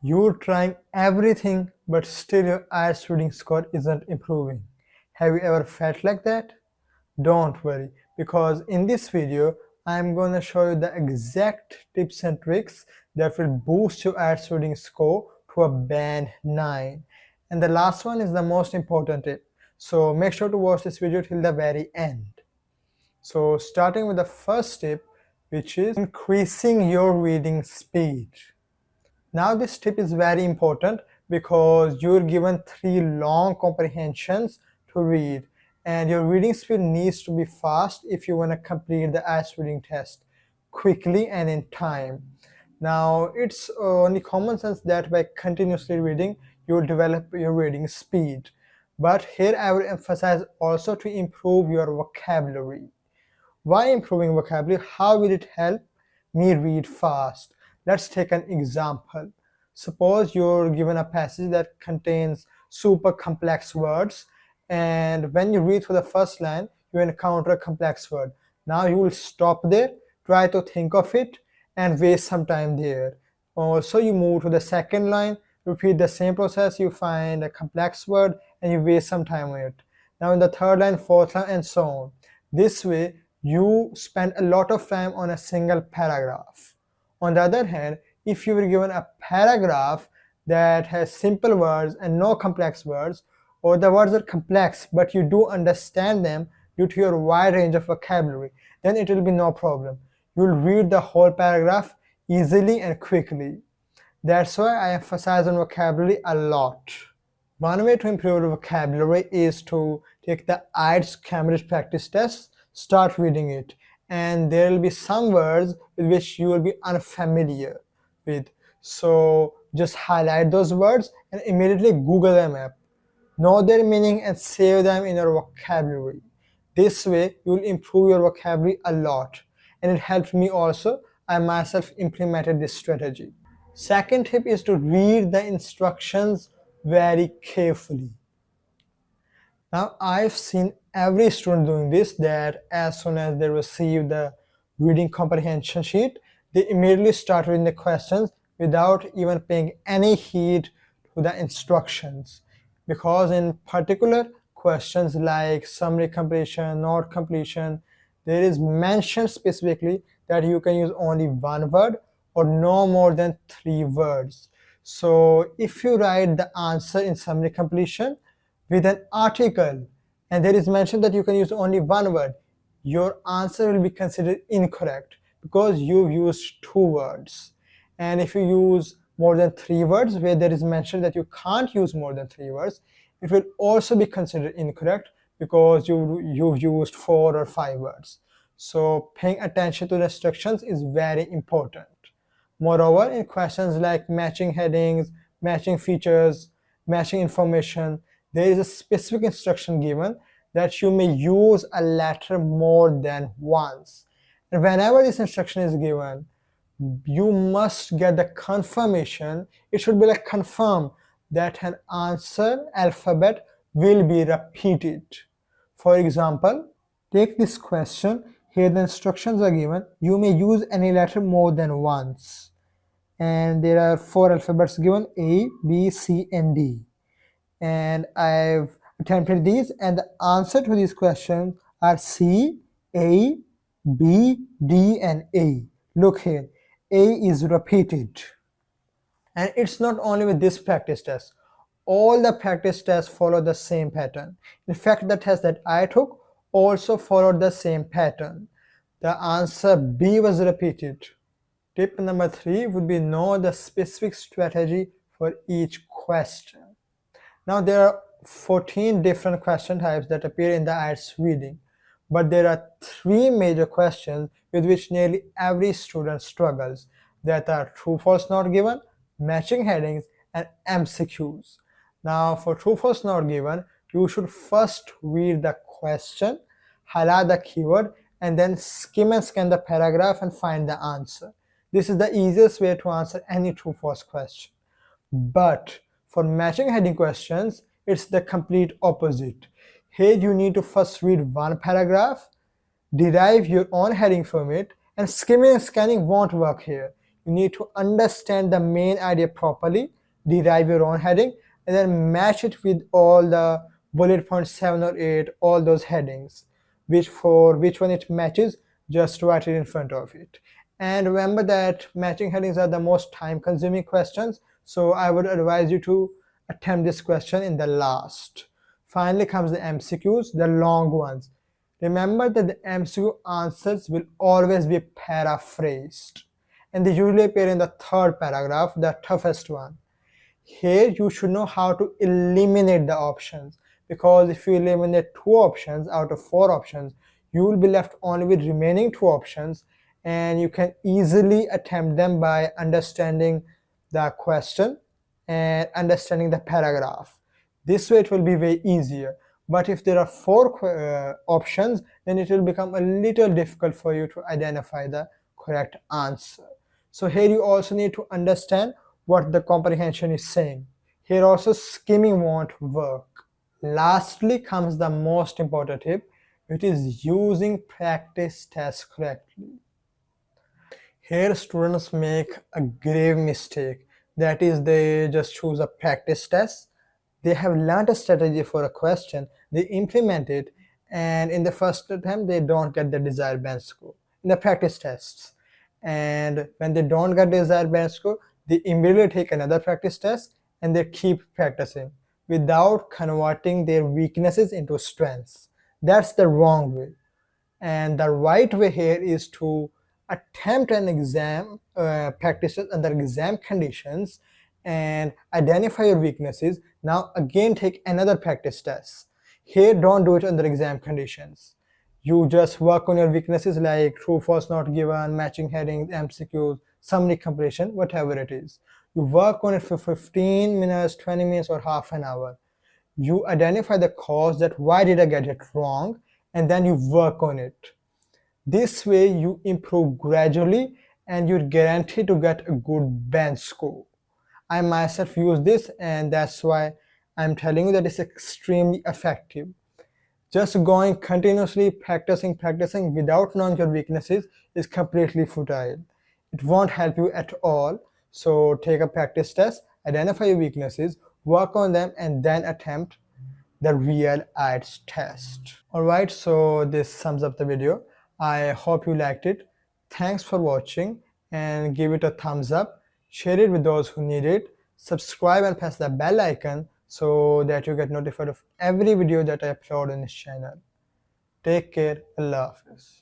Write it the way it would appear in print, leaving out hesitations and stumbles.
You're trying everything, but still your IELTS reading score isn't improving. Have you ever felt like that? Don't worry, because in this video, I'm going to show you the exact tips and tricks that will boost your IELTS reading score to a band 9. And the last one is the most important tip. So make sure to watch this video till the very end. So starting with the first tip, which is increasing your reading speed. Now this tip is very important because you're given 3 long comprehensions to read, and your reading speed needs to be fast if you want to complete the IELTS reading test quickly and in time. Now it's only common sense that by continuously reading you will develop your reading speed. But here I will emphasize also to improve your vocabulary. Why improving vocabulary? How will it help me read fast? Let's take an example. Suppose you're given a passage that contains super complex words, and when you read through the first line, you encounter a complex word. Now you will stop there, try to think of it, and waste some time there. Also, you move to the second line, repeat the same process, you find a complex word, and you waste some time on it. Now in the third line, fourth line, and so on. This way, you spend a lot of time on a single paragraph. On the other hand, if you were given a paragraph that has simple words and no complex words, or the words are complex but you do understand them due to your wide range of vocabulary, then it will be no problem. You will read the whole paragraph easily and quickly. That's why I emphasize on vocabulary a lot. One way to improve your vocabulary is to take the IELTS Cambridge practice test, start reading it, and there will be some words with which you will be unfamiliar with. So just highlight those words and immediately Google them up. Know their meaning and save them in your vocabulary. This way you will improve your vocabulary a lot, and it helped me also. I myself implemented this strategy. Second tip is to read the instructions very carefully. Now I've seen every student doing this, that as soon as they receive the reading comprehension sheet, they immediately start reading the questions without even paying any heed to the instructions. Because in particular questions like summary completion, note completion, there is mentioned specifically that you can use only one word or no more than 3 words. So if you write the answer in summary completion with an article and there is mentioned that you can use only one word, your answer will be considered incorrect because you've used 2 words. And if you use more than 3 words where there is mentioned that you can't use more than 3 words, it will also be considered incorrect because you've used 4 or 5 words. So paying attention to the instructions is very important. Moreover, in questions like matching headings, matching features, matching information, there is a specific instruction given that you may use a letter more than once. And whenever this instruction is given, you must get the confirmation. It should be like confirm that an answer alphabet will be repeated. For example, take this question. Here the instructions are given. You may use any letter more than once. And there are 4 alphabets given: A, B, C, and D. And I've attempted these, and the answer to these questions are C, A, B, D, and A. Look here, A is repeated. And it's not only with this practice test. All the practice tests follow the same pattern. In fact, the test that I took also followed the same pattern. The answer B was repeated. Tip number 3 would be know the specific strategy for each question. Now there are 14 different question types that appear in the IELTS reading, but there are 3 major questions with which nearly every student struggles. That are true, false, not given, matching headings, and MCQs. Now for true, false, not given, you should first read the question, highlight the keyword, and then skim and scan the paragraph and find the answer. This is the easiest way to answer any true, false question. But for matching heading questions, it's the complete opposite. Here you need to first read one paragraph, derive your own heading from it, and skimming and scanning won't work here. You need to understand the main idea properly, derive your own heading, and then match it with all the bullet points 7 or 8, all those headings. For which one it matches, just write it in front of it. And remember that matching headings are the most time consuming questions, so I would advise you to attempt this question in the last. Finally comes the MCQs, the long ones. Remember that the MCQ answers will always be paraphrased, and they usually appear in the third paragraph, the toughest one. Here you should know how to eliminate the options, because if you eliminate 2 options out of 4 options, you will be left only with remaining 2 options, and you can easily attempt them by understanding the question and understanding the paragraph. This way it will be way easier. But if there are 4 options, then it will become a little difficult for you to identify the correct answer. So here you also need to understand what the comprehension is saying. Here also skimming won't work. Lastly comes the most important tip, which is using practice tests correctly. Here students make a grave mistake, that is they just choose a practice test. They have learned a strategy for a question, they implement it, and in the first attempt they don't get the desired band score in the practice tests. And when they don't get desired band score, they immediately take another practice test and they keep practicing without converting their weaknesses into strengths. That's the wrong way. And the right way here is to attempt an exam practices under exam conditions and identify your weaknesses. Now again take another practice test. Here don't do it under exam conditions. You just work on your weaknesses like true false not given, matching headings, MCQs, summary completion, whatever it is. You work on it for 15 minutes, 20 minutes, or half an hour. You identify the cause, that why did I get it wrong, and then you work on it. This way you improve gradually and you're guaranteed to get a good band score. I myself use this, and that's why I'm telling you that it's extremely effective. Just going continuously practicing without knowing your weaknesses is completely futile. It won't help you at all. So take a practice test, identify your weaknesses, work on them, and then attempt the real IELTS test. Alright, so this sums up the video. I hope you liked it. Thanks for watching, and give it a thumbs up. Share it with those who need it. Subscribe and press the bell icon so that you get notified of every video that I upload on this channel. Take care. Allah Hafiz.